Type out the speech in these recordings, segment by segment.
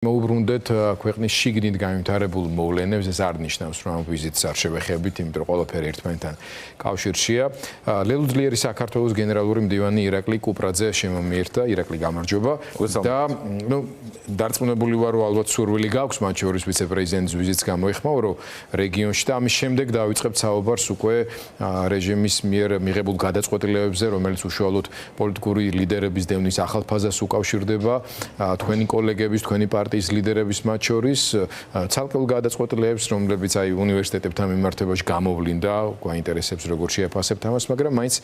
მოუბრუნდეთ ქვეყნის შიგნით განვითარებულ მოვლენებს, ეს არ ნიშნავს, რომ ამ ვიზიტს არ შევეხებით, იმიტომ რომ ყველაფერი ერთმანეთთან კავშირშია. ლელუძლიერი საქართველოს გენერალური მდივანი ირაკლი კუპრაძე შემომიერთა, ირაკლი გამარჯობა. და დარწმუნებული ვარ, რომ ალბათ სურვილი გაქვს მათ შორის ვიცე-პრეზიდენტის ვიზიტს გამოეხმაურო რეგიონში და ამის შემდეგ დავიწყებთ საუბარს უკვე რეჟიმის მიერ მიღებულ გადაწყვეტილებებზე, რომელიც უშუალოდ პოლიტიკური ლიდერების დევნის ახალ ფაზას უკავშირდება, თქვენი კოლეგების, თქვენი პარტიის ლიდერების მათ შორის ცალკეულ გადაწყვეტილებებს, რომლებიც უნივერსიტეტებთან მიმართებაში გამოვლინდა, გვაინტერესებს როგორ შეაფასებთ ამას, მაგრამ მაინც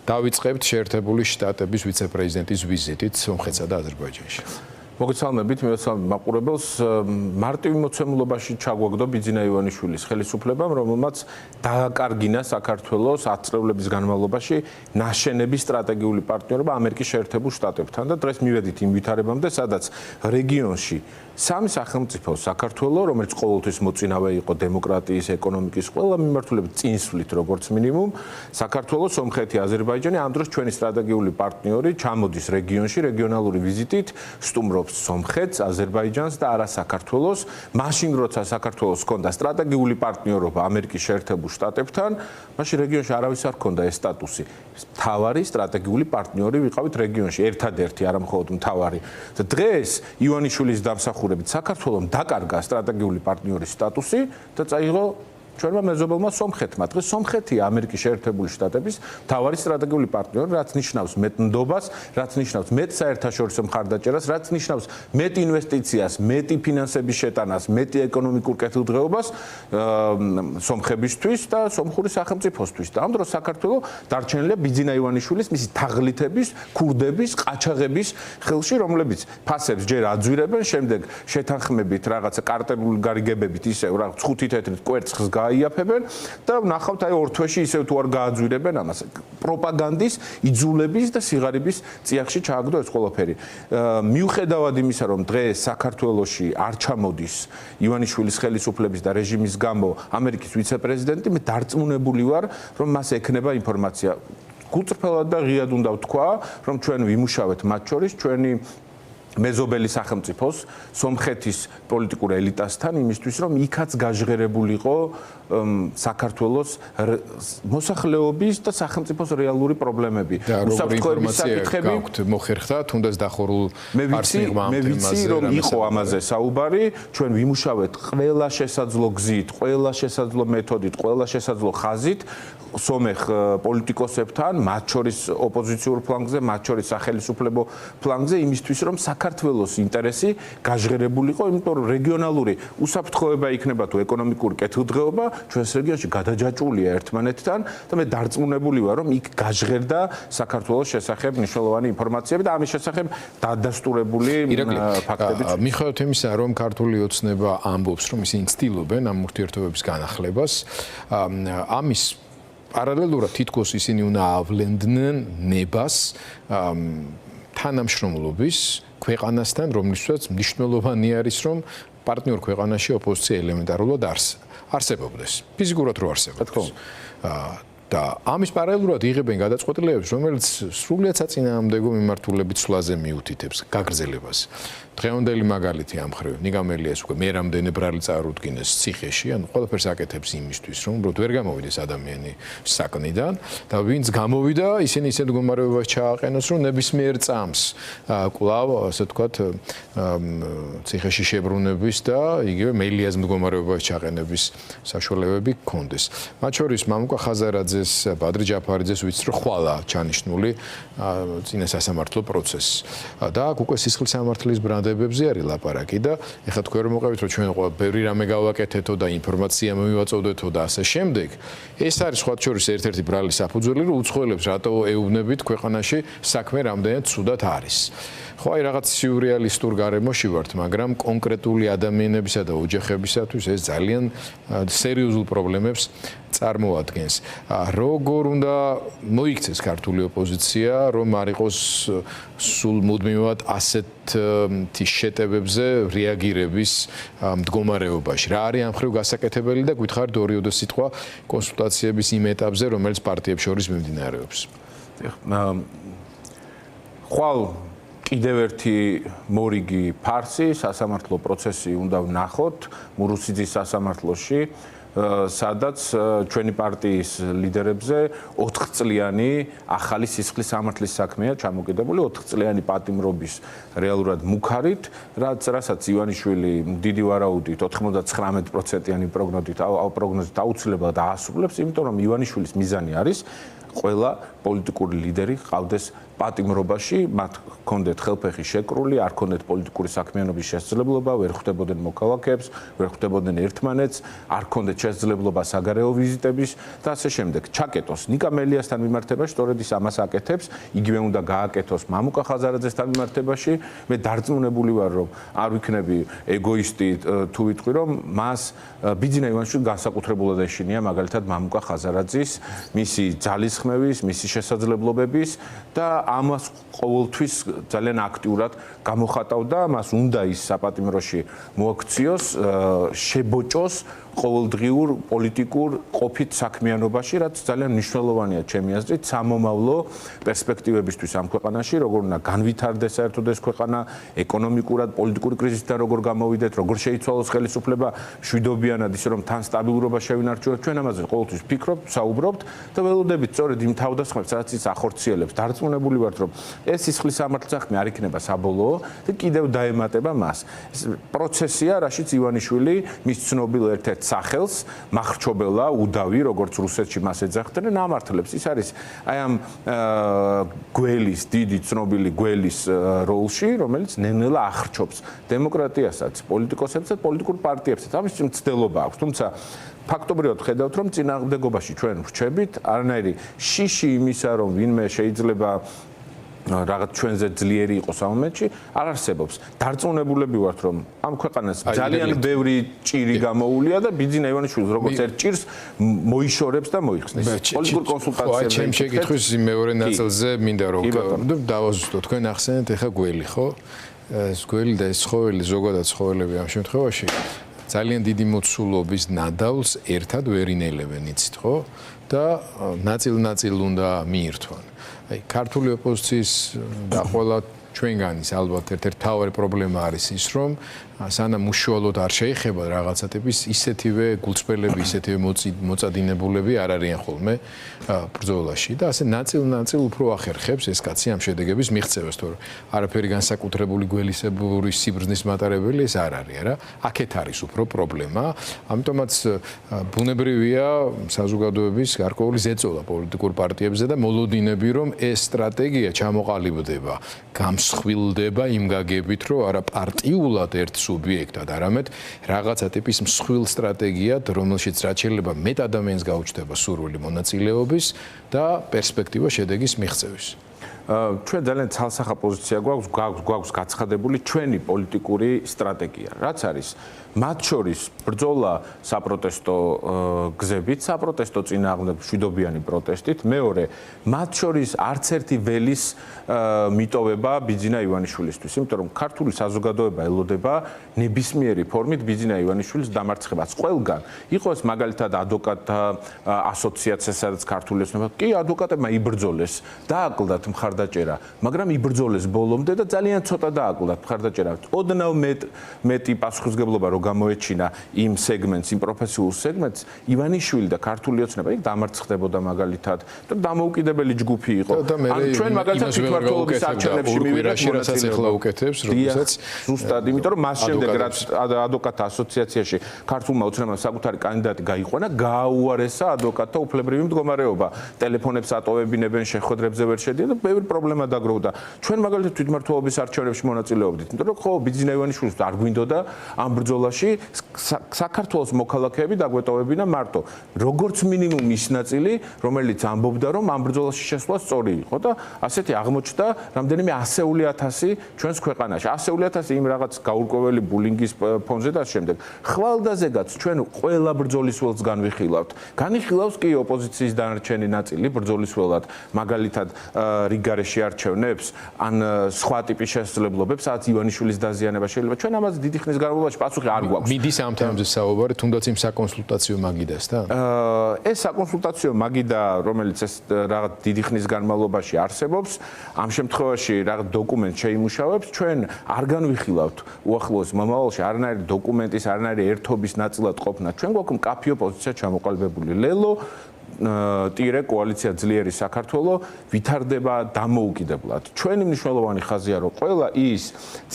დავიწყებთ შეერთებული შტატების ვიცე-პრეზიდენტის ვიზიტით სომხეთსა და აზერბაიჯანში. მოგესალმებით, მივესალმებ მაყურებელს. მარტივ მოცემულობაში ჩაგვაგდო ბიძინა ივანიშვილის ხელისუფლებამ, რომელმაც დააკარგინა საქართველოს 10 წლების განმავლობაში ნაშენების სტრატეგიული პარტნიორობა ამერიკის შეერთებულ შტატებთან და დღეს მივედით იმ ვითარებამდე, სადაც რეგიონში სამი სახელმწიფო საქართველო, რომელიც ყოველთვის მოწინავე იყო დემოკრატიის, ეკონომიკის ყველა მიმართულებით წინსვლით, როგორც მინიმუმ, საქართველო, სომხეთი, აზერბაიჯანი ამ დროს ჩვენი სტრატეგიული პარტნიორი ჩამოდის რეგიონში რეგიონალური ვიზიტით, სტუმრობს სომხეთს, აზერბაიჯანს და არა საქართველოს. მაშინ როცა საქართველოს ჰქონდა სტრატეგიული პარტნიორობა ამერიკის შეერთებულ შტატებთან, მაშინ რეგიონში არავის არ ჰქონდა ეს სტატუსი. მთავარი სტრატეგიული პარტნიორი ვიყავით რეგიონში, ერთადერთი, არა მხოლოდ მთავარი. და დღეს ივანიშვილის დამსახურებით საქართველოს დაკარგა სტრატეგიული პარტნიორის სტატუსი და წაიღო ჩვენმა მეზობელმა სომხეთმა. დღეს სომხეთი ამერიკის შეერთებული შტატების მთავარი სტრატეგიული პარტნიორი, რაც ნიშნავს მეტ ნდობას, რაც ნიშნავს მეტ საერთაშორისო მხარდაჭერას, რაც ნიშნავს მეტ ინვესტიციას, მეტი ფინანსების შეტანას, მეტი ეკონომიკურ კეთილდღეობას სომხებისთვის და სომხური სახელმწიფოსთვის. და ამ დროს საქართველოს დარჩენილია ბიძინა ივანიშვილის მისი თაღლითების, ქურდების, ყაჩაღების ხელში, რომლებიც ფასებს ჯერ აძვირებენ, შემდეგ შეთანხმებით რაღაცა კარტელული გარიგებებით ისევ რაღაც ხუთი თეთრით კვერცხს გაიაფებენ და ნახავთ აი ორ თვეში ისევ თუ არ გააძვირებენ ამას. პროპაგანდის, იძულების და სიღარიბის წიაღში ჩააგდო ეს ყველაფერი. მიუხედავად იმისა, რომ დღეს საქართველოში არ ჩამოდის ივანიშვილის ხელისუფლების და რეჟიმის გამო ამერიკის ვიცე-პრეზიდენტი, მე დარწმუნებული ვარ, რომ მას ექნება ინფორმაცია. გუწრფელად და ღიად უნდა ვთქვა, რომ ჩვენ ვიმუშავეთ მათ შორის ჩვენი მეზობელი სახელმწიფოს, სომხეთის პოლიტიკურ ელიტასთან იმისთვის, რომ იქაც გაჟღერებულიყო საქართველოს მოსახლეობის და სახელმწიფოს რეალური პრობლემები. უსაფრთხოების საკითხები გაქვთ მოხერხდა, თუნდაც დახურულ არსმიღმა ამ თემაზე. მე ვიცი, რომ იყო ამაზე საუბარი, ჩვენ ვიმუშავეთ ყველა შესაძლო გზით, ყველა შესაძლო მეთოდით, ყველა შესაძლო ხაზით სომეხ პოლიტიკოსებთან, მათ შორის ოპოზიციურ ფლანგზე, მათ შორის სახელისუფლებო ფლანგზე იმისთვის, რომ საქართველოს ინტერესი გაჟღერებულიყო, იმიტომ რომ რეგიონალური უსაფრთხოება იქნება თუ ეკონომიკური კეთილდღეობა ჩვენს რეგიონში გადაჯაჭვულია ერთმანეთთან და მე დარწმუნებული ვარ, რომ იქ გაჟღერდა საქართველოს შესახებ მნიშვნელოვანი ინფორმაციები და ამის შესახებ დადასტურებული ფაქტები. მიხედავთ იმისა, რომ ქართული ოცნება ამბობს, რომ ისინი ცდილობენ ამ ურთიერთობების განახლებას, ამის პარალელურად თითქოს ისინი უნდა ავლენდნენ ნებას თანამშრომლობის ქვეყანასთან, რომლისთვისაც მნიშვნელოვანი არის, რომ პარტნიორ ქვეყანაში ოპოზიცია ელემენტარულად არსებობდეს. ფიზიკურად რო არსებობდეს. და ამის პარალელურად იღებენ გადაწყვეტილებებს, რომელიც სრულიად საწინააღმდეგო მიმართულებით სვლაზე მიუთითებს გაგრძელებას. დღევანდელი მაგალითი ამ ხრივ ნიგამელიას უკვე მე რამდენი ბრალი წარუდგინეს ციხეში, ანუ ყველაფერს აკეთებს იმისთვის, რომ უბრალოდ ვერ გამოვიდეს ადამიანი საკნიდან და ვინც გამოვიდა, ისინი ისეთ მდგომარეობაში ჩააყენოს, რომ ნებისმიერ წამს კვლავ, ასე ვთქვათ, ციხეში შებრუნების და იგივე მელიას მდგომარეობაში ჩაყენების საშუალებები გქონდეს. მათ შორის მამუკა ხაზარაძეს, ბადრი ჯაფარიძეს ვიცით, რომ ხვალა ჩანიშნული წინა სასამართლო პროცესი. და აქ უკვე სისხლის სამართლის ბრანდებებზე არის ლაპარაკი და ეხლა თქვენ რომ მოყევით, რომ ჩვენ ბევრი რამე გავაკეთეთო და ინფორმაცია მივაწოდეთო და ასე შემდეგ. ეს არის სხვა შორის ერთ-ერთი ბრალი საფუძველი, რომ უცხოელებს რატო ეუბნებით ქვეყანაში საქმე რამდენად ცუდად არის. ხო, აი რაღაც სიურეალისტურ გარემოში ვართ, მაგრამ კონკრეტული ადამიანებისა და ოჯახებისათვის ეს ძალიან სერიოზულ პრობლემებს წარმოადგენს. როგორ უნდა მოიქცეს ქართული ოპოზიცია, რომ არ იყოს სულ მუდმივად ასეთი შეტევებზე რეაგირების მდგომარეობაში. რა არის ამ ხრივ გასაკეთებელი და გითხარით ორიოდე სიტყვა კონსულტაციების იმ ეტაპზე, რომელიც პარტიებს შორის მიმდინარეობს. ხვალ კიდევ ერთი მორიგი ფარსი, სასამართლო პროცესი უნდა ვნახოთ მურუსიძის სასამართლოში, სადაც ჩვენი პარტიის ლიდერებზე 4 წლიანი ახალი სისხლის სამართლის საქმეა ჩამოკიდებული, 4 წლიანი პატიმრობის რეალურად მუქარით, რასაც ივანიშვილი დიდი ვარაუდით 99%-იანი პროგნოზით აუცილებლად აასრულებს, იმიტომ რომ ივანიშვილის მიზანი არის ყველა პოლიტიკური ლიდერი ყავდეს პატიმრობაში, მათ ჰქონდეთ ხელფეხი შეკრული, არ ჰქონდეთ პოლიტიკური საქმიანობის შესაძლებლობა, ვერ ხვდებოდნენ მოქალაქეებს, ვერ ხვდებოდნენ ერთმანეთს, არ ჰქონდეთ შესაძლებლობა საგარეო ვიზიტების და ასე შემდეგ. ჩაკეტოს ნიკა მელიასთან მიმართებაში, სწორედ ის ამას აკეთებს, იგივე უნდა გააკეთოს მამუკა ხაზარაძესთან მიმართებაში. მე დარწმუნებული ვარ, რომ არ ვიქნები ეგოისტი თუ ვიტყვი, რომ მას ბიძინა ივანიშვილი განსაკუთრებულად ეშინია მაგალითად მამუკა ხაზარაძის, მისი ძალისხმევის, მისი შესაძლებლობების და ამას ყოველთვის ძალიან აქტიურად გამოხატავდა, მას უნდა ის საპატიმროში მოაქციოს, შებოჭოს ყოველდღიურ პოლიტიკურ ყოფით საქმიანობაში, რაც ძალიან მნიშვნელოვანია ჩემი აზრით, სამომავლო პერსპექტივებისთვის ამ ქვეყანაში, როგორ უნდა განვითარდეს საერთოდ ეს ქვეყანა, ეკონომიკურად, პოლიტიკური კრიზისიდან როგორ გამოვიდეთ, როგორ შეიცვალოს ხელისუფლება მშვიდობიანად, ისე რომ თან სტაბილურობა შევინარჩუნოთ. ჩვენ ამაზე ყოველთვის ვფიქრობთ, საუბრობთ და ველოდებით სწორედ იმ თავდასხმებს, რაც ის ახორციელებს. დარწმუნებული ვართ, რომ ეს სისხლის სამართლის საქმე არ იქნება საბოლოო და კიდევ დაემატება მას. ეს პროცესია, რაშიც ივანიშვილი მის ცნობილ ერთ-ერთ სახელს მახრჩობელა უდავი, როგორც რუსეთში მას ეძახდნენ, ამართლებს. ის არის აი ამ გველის, დიდი ცნობილი გველის როლში, რომელიც ნელ-ნელა ახრჩობს დემოკრატიასაც, პოლიტიკოსებსაც, პოლიტიკურ პარტიებსაც. ამის მცდელობა აქვს. თუმცა ფაქტობრივად ხედავთ, რომ წინააღმდეგობაში ჩვენ ვრჩებით, არანაირი შიში იმისა, რომ ვინმე შეიძლება რაღაც ჩვენზე ძლიერი იყოს ამ მომენტში, არ არსებობს. დარწმუნებულები ვართ, რომ ამ ქვეყანას ძალიან ბევრი ჭირი გამოუვლია და ბიძინა ივანიშვილს როგორც ერთ ჭირს მოიშორებს და მოიხსნის. პოლიტიკურ კონსულტაციებზე. ჩემ შეკითხვის მეორე ნაწილზე მინდა რომ დავაზუსტო. თქვენ ახსენეთ ეხა გველი, ხო? ეს გველი და ეს ცხოველი, ზოგადად ცხოველები ამ შემთხვევაში ძალიან დიდი მოცულობის ნადავლს ერთად ვერ ინელებენ, იცით, ხო? და ნაწილ-ნაწილ უნდა მიირთვან. აი, ქართული ოპოზიციის და ყველა ჩვენგანის ალბათ ერთ-ერთი მთავარი პრობლემა არის ის, რომ სანამ უშუალოდ არ შეიხება რაღაცა ტიპის ისეთივე გულწრფელები, ისეთივე მოწადინებულები არ არიან ხოლმე ბრძოლაში და ასე ნაწილ-ნაწილ უფრო ახერხებს ეს კაცი ამ შედეგების მიღწევას, თორე არაფერი განსაკუთრებული გველისებური სიბრძნის მატარებელი ეს არ არის, არა? აქეთ არის უფრო პრობლემა, ამიტომაც ბუნებრივია საზოგადოების გარკვეული ზეწოლა პოლიტიკურ პარტიებზე და მოლოდინები, რომ ეს სტრატეგია ჩამოყალიბდება, გამსხვილდება იმ გაგებით, რომ არა პარტიულად ერთ სუბიექტად, არამედ რაღაცა ტიპის მსხვილ სტრატეგიად, რომელშიც რაც შეიძლება მეტ ადამიანს გაუჩნდება სურვილი მონაწილეობის და პერსპექტივა შედეგის მიღწევის. ჩვენ ძალიან ცალსახა პოზიცია გვაქვს გაცხადებული ჩვენი პოლიტიკური სტრატეგია, რაც არის მათ შორის ბრძოლა საპროტესტო გზებით, საპროტესტო წინააღმდეგ მშვიდობიანი პროტესტით, მეორე მათ შორის არც ერთი ველის მიტოვება ბიძინა ივანიშვილისთვის, იმიტომ რომ ქართული საზოგადოება ელოდება ნებისმიერი ფორმით ბიძინა ივანიშვილის დამარცხებას. ყველგან იყოს მაგალითად ადვოკატთა ასოციაცია, სადაც ქართული ოცნება, კი ადვოკატებმა იბრძოლეს, დააკლდათ მხარდაჭერა, მაგრამ იბრძოლეს ბოლომდე და ძალიან ცოტა დააკლდათ მხარდაჭერა. ოდნავ მეტი პასუხისმგებლობა რო გამოეჩინა იმ სეგმენტს, იმ პროფესიულ სეგმენტს, ივანიშვილი და ქართული ოცნება იქ დამარცხდებოდა მაგალითად. და დამოუკიდებელი ჯგუფი იყო. ან ჩვენ მაგალითად თვითმმართველობის არჩევნებში მივიდეთ ახლა უკეთებს, როდესაც ზუსტად, იმიტომ რომ მას შემდეგ რაც ადვოკატთა ასოციაციაში ქართულმა ოცნებამ საკუთარი კანდიდატი გაიყვანა, გააუარესა ადვოკატთა უფლებრივი მდგომარეობა. ტელეფონებს ატოვებინებენ, შეხვედრებზე ვერ შედიან და ბევრი პრობლემა დაგროვდა. ჩვენ მაგალითად თვითმმართველობის არჩევნებში მონაწილეობდით, იმიტომ რომ ხო ბიძინა ივანიშვილს არ გვინდოდა ამ ბრძოლაში საქართველოს მოქალაქეები დაგვეტოვებინა მარტო. როგორც მინიმუმ ის ნაწილი, რომელიც ამბობდა, რომ ამ ბრძოლაში შესვლა სწორი იყო და ასეთი აღმოჩნდა რამდენიმე 100,000 ჩვენს ქვეყანაში. 100,000 იმ რაღაც გაურკვეველი ბულინგის ფონზე და შემდეგ. ხვალდაზეგაც ჩვენ ყველა ბრძოლის ველს განვიხილავთ. განიხილავს კი ოპოზიციის დანარჩენი ნაწილი ბრძოლის ველად, მაგალითად რიგგარეში არჩევნებს, ან სხვა ტიპის შესაძლებლობებს, სადაც ივანიშვილის დაზიანება შეიძლება. ჩვენ ამაზე დიდი ხნის განმავლობაში პასუხი არ გვაქვს. მიდის ამ თემებზე საუბარი, თუნდაც იმ საკონსულტაციო მაგიდასთან? ეს საკონსულტაციო მაგიდა, რომელიც ეს რაღაც დიდი ხნის განმავლობაში არსებობს, ამ შემთხვევაში რაღაც დოკუმენტს შეიმუშავებს, ჩვენ არ განვიხილავთ უახლოეს მომავალში არანაირი დოკუმენტის, არანაირი ერთობის ნაწილად ყოფნა. ჩვენ გვაქვს მკაფიო პოზიცია ჩამოყალიბებული. ლელო ტირე კოალიცია ძლიერი საქართველო ვითარდება დამოუკიდებლად. ჩვენი მნიშვნელოვანი ხაზია, რომ ყველა ის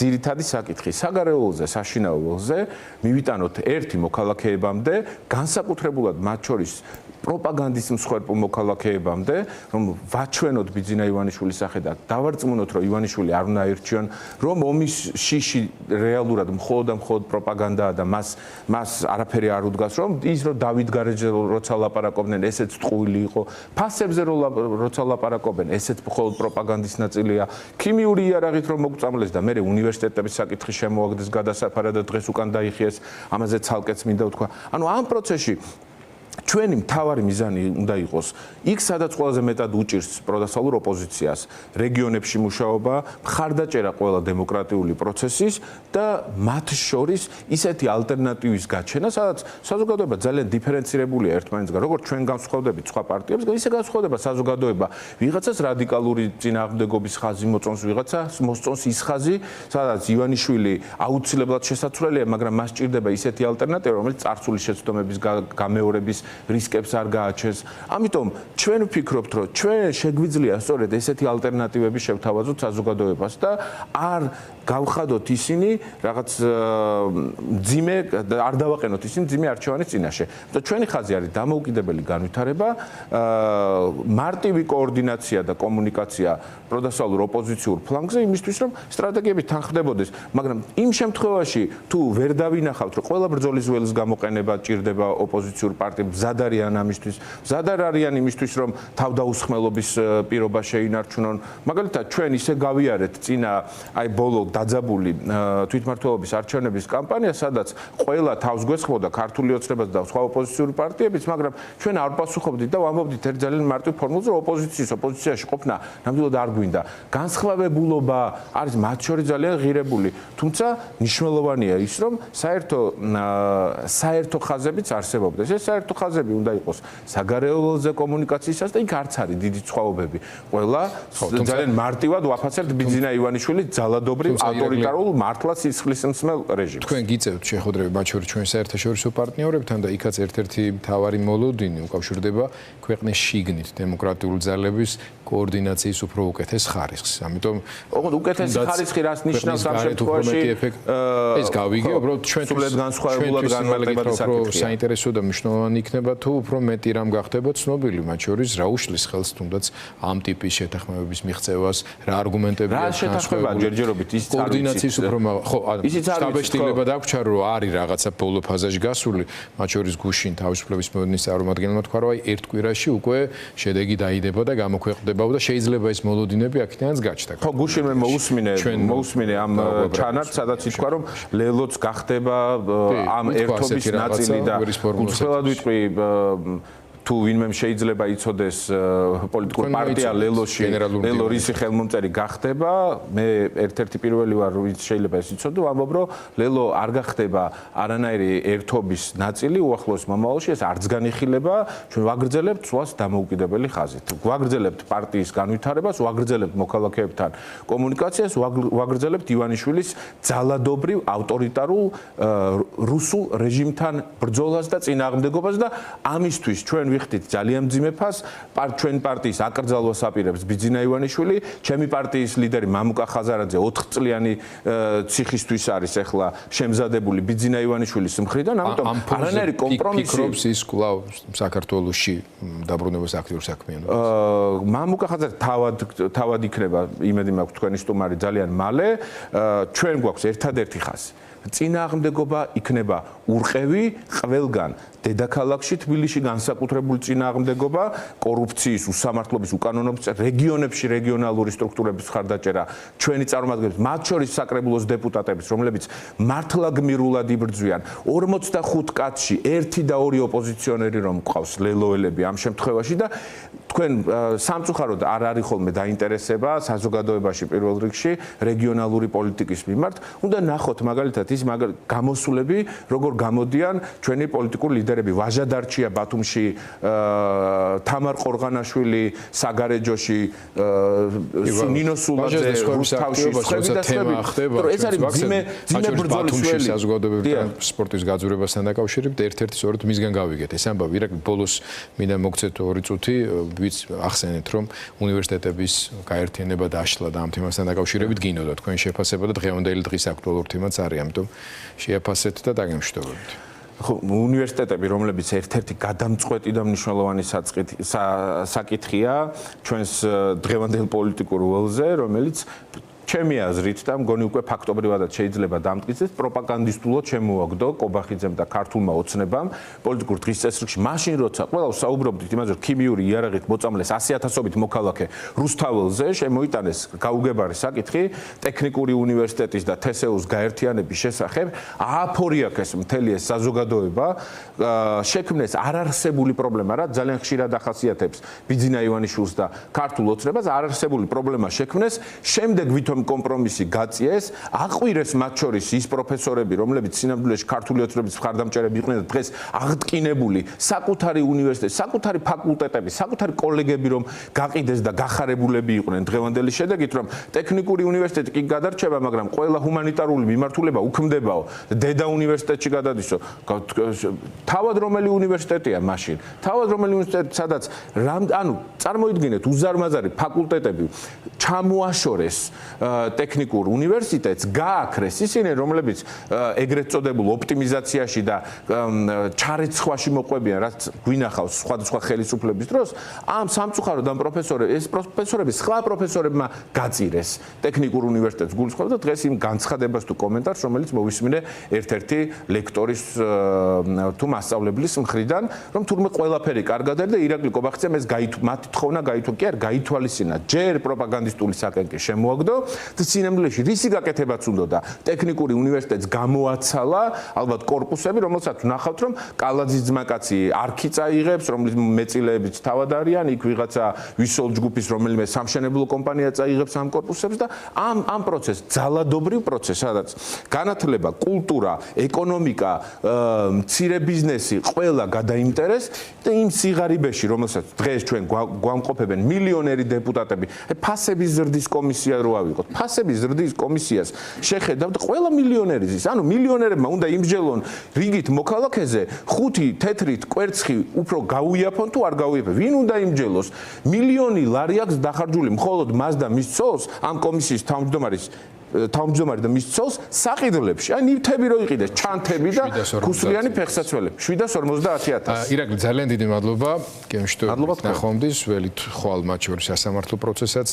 ძირითადი საკითხი საგარეო ველზე, საშინაო ველზე მივიტანოთ ერთი მოქალაქეებამდე, განსაკუთრებულად მათ შორის პროპაგანდის მსხვერპლ მოქალაქეებამდე, რომ ვაჩვენოთ ბიძინა ივანიშვილის სახე და დავარწმუნოთ, რომ ივანიშვილი არ უნდა აირჩიონ, რომ ომის შიში რეალურად მხოლოდ და მხოლოდ პროპაგანდაა და მას არაფერი არ უდგას, რომ ის რომ დავით გარეჯე როცა ლაპარაკობდნენ, ესეც ტყუილი იყო, ფასებზე როცა ლაპარაკობენ, ესეც მხოლოდ პროპაგანდის ნაწილია, ქიმიური იარაღით რომ მოგწამლეს და მე უნივერსიტეტების საკითხი შემოაგდეს გადასაფარად და დღეს უკან დაიხიეს, ამაზე ცალკეც მინდა ვთქვა. ანუ ამ პროცესში ჩვენი მთავარი მიზანი უნდა იყოს იქ სადაც ყველაზე მეტად უჭირს პროდასალურ ოპოზიციას რეგიონებში მუშაობა, მხარდაჭერა ყველა დემოკრატიული პროცესის და მათ შორის ისეთი ალტერნატივის გაჩენა, სადაც საზოგადოება ძალიან დიფერენცირებულია ერთმანეთისგან, როგორც ჩვენ განსხვავდებით სხვა პარტიებისგან, ისე განსხვავდება საზოგადოება. ვიღაცას რადიკალური წინააღმდეგობის ხაზი მოწონს, ვიღაცას მოსწონს ის ხაზი, სადაც ივანიშვილი აუცილებლად შესაძლებელია, მაგრამ მას ჭირდება ისეთი ალტერნატივა, რომელიც წარსული შეცდომების გამეორების რისკებს არ გააჩენს. ამიტომ ჩვენ ვფიქრობთ, რომ ჩვენ შეგვიძლია სწორედ ესეთი ალტერნატივები შევთავაზოთ საზოგადოებას და არ გავხადოთ ისინი რაღაც ძიმე არ დავაყენოთ ისინი ძიმე არჩევანის წინაშე. ჩვენი ხაზი არის დამოუკიდებელი განვითარება, მარტივი კოორდინაცია და კომუნიკაცია პროდასალურ ოპოზიციურ ფლანგზე იმისთვის, რომ სტრატეგიები თანხმდებოდეს, მაგრამ იმ შემთხვევაში თუ ვერ დავინახავთ, რომ ყველა ბრძოლის ველის გამოყენება ჭირდება ოპოზიციურ პარტიებს, მზად არიან ამისთვის, მზად არიან იმისთვის, რომ თავდაუსხმელობის პირობა შეინარჩუნონ. მაგალითად, ჩვენ ისე გავიარეთ წინა აი ბოლო დაძაბული თვითმმართველობის არჩევნების კამპანია, სადაც ყველა თავს გვესხმოდა ქართული ოცნებაც და სხვა ოპოზიციური პარტიებიც, მაგრამ ჩვენ არ პასუხობდით და ვამბობდით ერთ ძალიან მარტივ ფორმულაზე, რომ ოპოზიციაში ყოფნა ნამდვილად არ გვინდა. განსხვავებულობა არის მათ შორის ძალიან ღირებული, თუმცა მნიშვნელოვანია ის, რომ საერთო ხაზებიც არსებობდეს. ეს საერთო ხაზები უნდა იყოს საგარეო ველზე კომუნიკაციისას და იქ არც არის დიდი სხვაობები. ყველა ძალიან მარტივად ვაფასებთ ბიძინა ივანიშვილის ძალადობრივ ავტორიტარულ მართლაც ისხლისმსმელ რეჟიმს. თქვენ გიწევთ შეხვედრები მათ შორის ჩვენ საერთაშორისო პარტნიორებთან და იქაც ერთ-ერთი მთავარი მოლოდინი უკავშირდება ქვეყნის შიგნით დემოკრატიული ძალების კოორდინაციის უფრო უკეთეს ხარისხს. ამიტომ უკეთესი ხარისხი რას ნიშნავს ამ შემთხვევაში? ეს გავიგე, უბრალოდ ჩვენ სულად განსხვავებულად განმარტებადი საკითხია. საინტერესო და მნიშვნელოვანი იქნება თუ უფრო მეტი რამ გახდება ცნობილი, მათ შორის რა უშლის ხელს თუნდაც ამ ტიპის შეთანხმებების მიღწევას, რა არგუმენტები აქვს შეთანხმება ჯერჯერობით ის კოორდინაციის უფრო ხო, შტაბ-ეშტილება დაგვრჩა, რომ არის რაღაცა ბოლო ფაზაში გასული, მათ შორის გუშინ თავისუფლების მოედნის წარმომადგენელმა თქვა, რომ აი ერთ კვირაში უკვე შედეგი დაიდება და გამოქვეყნდება და შეიძლება ეს მოლოდინები აქედანაც გაჩნდა. ხო, გუშინ მე მოусმინე ამ ჩანართს, სადაც ითქვა, რომ ლელოც გახდება ამ ერთობის ნაწილი და უცხოელად ვიტყვი თუ ვინმე შეიძლება იცოდეს პოლიტიკურ პარტია ლელოში ლელო რისი ხელმომწერი გახდება, მე ერთ-ერთი პირველი ვარ, ვინც შეიძლება ეს იცოდო, ამბობ, რომ ლელო არ გახდება არანაირი ერთობის ნაწილი უახლოეს მომავალში, ეს არც განიხილება, ჩვენ ვაგრძელებთ სვას დამოუკიდებელი ხაზით. ვაგრძელებთ პარტიის განვითარებას, ვაგრძელებთ მოქალაქეებთან კომუნიკაციას, ვაგრძელებთ ივანიშვილის ძალადობრივ ავტორიტარულ რუსულ რეჟიმთან ბრძოლას და წინააღმდეგობას და ამისთვის ჩვენ ვიხდით ძალიან მძიმე ფას, ჩვენ პარტიის აკრძალვას აპირებს ბიძინა ივანიშვილი, ჩემი პარტიის ლიდერი მამუკა ხაზარაძე 4 წლიანი ციხისთვის არის ახლა შემზადებული ბიძინა ივანიშვილის მხრიდან, ამიტომ არანაირი კომპრომისი ფიქრობს ის კვლავ საქართველოში დაბრუნებას აქტიურ საქმიანობას. მამუკა ხაზარაძე თავად იქნება, იმედი მაქვს თქვენი სტუმარი ძალიან მალე, ჩვენ გვაქვს ერთადერთი ხაზი. წინააღმდეგობა იქნება ურყევი ყველგან. დედაქალაქში თბილისში განსაკუთრებული წინააღმდეგობა, კორუფციის, უსამართლობის, უკანონობის, რეგიონებში რეგიონალური სტრუქტურების მხარდაჭერა, ჩვენი წარმომადგენლების, მათ შორის საკრებულოს დეპუტატების, რომლებიც მართლა გმირულად იბრძვიან. 45 კაცში 1 და 2 ოპოზიციონერი რომ მყავს ლელოელები ამ შემთხვევაში და თქვენ სამწუხაროდ არ არის ხოლმე დაინტერესება საზოგადოებაში პირველ რიგში რეგიონალური პოლიტიკის მიმართ. უნდა ნახოთ მაგალითად ის გამოსულები როგორ გამოდიან ჩვენი პოლიტიკური ლიდერები ვაჟადარჩია ბათუმში თამარ ყორღანაშვილი საგარეჯოში ნინო სულაძე რუსთავში ეს არის ძიმე ბრძოლის ველი საზოგადოებრივი სპორტის გაძვირებასთან დაკავშირებით ერთ-ერთი სწორედ მისგან გავიგეთ ეს ამბავი ირაკლი ბოლოს მინდა მოგცეთ 2 წუთი ვიც ახსენეთ რომ უნივერსიტეტების გაერთიანება დაშლა და ამ თემასთან დაკავშირებით გინოდა თქვენ შეფასება და დღევანდელი დღის აქტუალურ თემაც არის ამიტომ შეაფასეთ და დაგემშვიდობებით ხო უნივერსიტეტები რომლებიც ერთ-ერთი გადამწყვეტი და მნიშვნელოვანი საკითხია ჩვენს დღევანდელ პოლიტიკურ ველზე რომელიც ჩემი აზრით და მგონი უკვე ფაქტობრივადაც შეიძლება დამტკიცდეს პროპაგანდისტულად შემოაგდო კობახიძემ და ქართულმა ოცნებამ პოლიტიკურ დღის წესრიგში მაშინ როცა ყველა საუბრობდით იმაზე რომ ქიმიური იარაღით მოწამლეს 100,000-ობით მოქალაქე რუსთაველზე შემოიტანეს გაუგებარი საკითხი ტექნიკური უნივერსიტეტის და თსეუს გაერთიანების შესახებ ააფორიაქეს მთელი ეს საზოგადოება შექმნეს არარსებული პრობლემა რა ძალიან ხშირად ახასიათებს ბიძინა ივანიშვილს და ქართულ ოცნებას არარსებული პრობლემა შექმნეს შემდეგ ვითომ კომპრომისი გაწიეს, აყვირეს მათ შორის ის პროფესორები, რომლებიც სინამდვილეში ქართული ოცნების მხარდამჭერები იყვნენ და დღეს აღტკინებული საკუთარი უნივერსიტეტი, საკუთარი ფაკულტეტები, საკუთარი კოლეგები რომ გაყიდეს და გახარებულები იყვნენ დღევანდელი შედეგით, რომ ტექნიკური უნივერსიტეტი კი გადარჩება, მაგრამ ყველა ჰუმანიტარული მიმართულება უქმდებაო, დედა უნივერსიტეტში გადადისო. თავად რომელი უნივერსიტეტია მაშინ? თავად რომელი უნივერსიტეტი, სადაც ანუ წარმოიდგინეთ უზარმაზარი ფაკულტეტები ჩამოაშორეს ტექნიკურ უნივერსიტეტს გააქრეს ისინი რომლებიც ეგრეთ წოდებულ ოპტიმიზაციაში და ჩარეცხვაში მოყვებიან რაც გვინახავს სხვადასხვა ხელისუფლების დროს ამ სამწუხაროდ ამ პროფესორები სხვა პროფესორებმა გაწირეს ტექნიკურ უნივერსიტეტს გულისხმობ და დღეს იმ განცხადებას თუ კომენტარს რომელიც მოვისმინე ერთ-ერთი ლექტორის თუ მასწავლებლის მხრიდან რომ თურმე ყველაფერი კარგად არის და ირაკლი კობახიძემ ეს მათი თხოვნა გაითვალისწინა კი არ გაითვალისწინა ჯერ პროპაგანდისტული საკენკი შემოაგდო და სინამდვილეში რისი გაკეთებაც უნდა და ტექნიკური უნივერსიტეტს გამოაცალა ალბათ კორპუსები რომელსაც ვნახავთ რომ კალაძის ძმაკაცი არქი წაიღებს რომლის მეწილეებიც თავად არიან იქ ვიღაცა ვისოლ ჯგუფის რომელიმე სამშენებლო კომპანია წაიღებს ამ კორპუსებს და ამ პროცესს ძალადობრივ პროცესს სადაც განათლება კულტურა ეკონომიკა მცირე ბიზნესი ყველა გადაინტერეს და იმ სიღარიბეში რომელსაც დღეს ჩვენ გვამყოფებენ მილიონერი დეპუტატები ფასების ზრდის კომისია რო ავიღოთ ფასების ზრდის კომისიას შეხედავთ ყველა მილიონერი ზის ანუ მილიონერებმა უნდა იმსჯელონ რიგით მოქალაქეზე 5 თეთრით კვერცხი უფრო გაუიაფონ თუ არ გაუიაფონ ვინ უნდა იმსჯელოს მილიონი ლარი აქვს დახარჯული მხოლოდ მას და მის ცოლს ამ კომისიის თავმჯდომარე და მის ცოლს საყიდლებში აი ნივთები რო იყიდეს ჩანთები და ქუსლიანი ფეხსაცმელები 750,000 ირაკლი ძალიან დიდი მადლობა გემშვიდობებით ნახვამდის ველით ხვალ მათ შორის სასამართლო პროცესაც